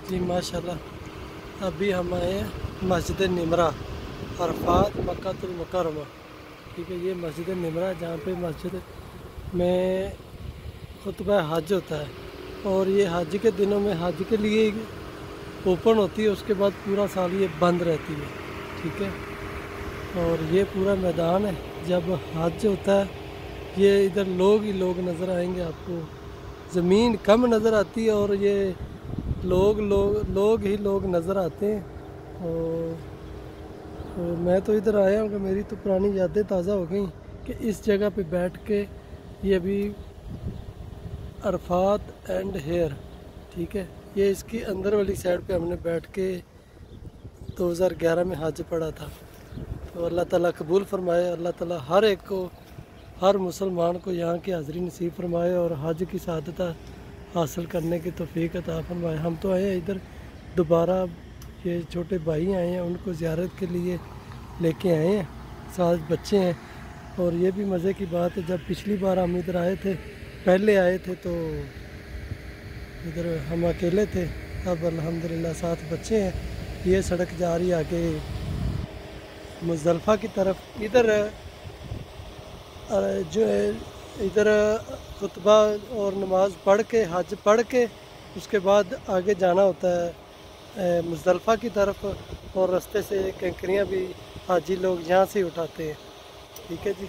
जी माशाल्लाह, अभी हम आए हैं मस्जिद निमरा, अरफात मक्कातुल मुकर्रमा। ठीक है, ये मस्जिद निमरा जहाँ पे मस्जिद में खुतबा हज होता है, और ये हज के दिनों में हज के लिए ओपन होती है, उसके बाद पूरा साल ये बंद रहती है। ठीक है, और ये पूरा मैदान है, जब हज होता है ये इधर लोग ही लोग नज़र आएंगे आपको, ज़मीन कम नज़र आती है और ये लोग ही लोग नज़र आते हैं। और मैं तो इधर आया हूँ कि मेरी तो पुरानी यादें ताज़ा हो गई कि इस जगह पे बैठ के ये अभी अरफात एंड हेयर, ठीक है, ये इसकी अंदर वाली साइड पे हमने बैठ के 2011 में हज पढ़ा था। तो अल्लाह ताला कबूल फरमाए, अल्लाह ताला हर एक को, हर मुसलमान को यहाँ की हाज़िरी नसीब फरमाए और हज की सादत हासिल करने की तौफीक अता फरमाए। हम तो आए हैं इधर दोबारा, ये छोटे भाई आए हैं, उनको ज़ियारत के लिए लेके आए हैं, साथ बच्चे हैं। और ये भी मज़े की बात है, जब पिछली बार हम इधर आए थे, पहले आए थे तो इधर हम अकेले थे, अब अल्हम्दुलिल्लाह साथ बच्चे हैं। ये सड़क जा रही है आगे मुज़दलिफ़ा की तरफ। इधर जो है इधर खुतबा और नमाज पढ़ के, हज पढ़ के, उसके बाद आगे जाना होता है मुज़दलिफ़ा की तरफ, और रास्ते से कंकरियाँ भी हाजी लोग यहाँ से उठाते हैं। ठीक है जी।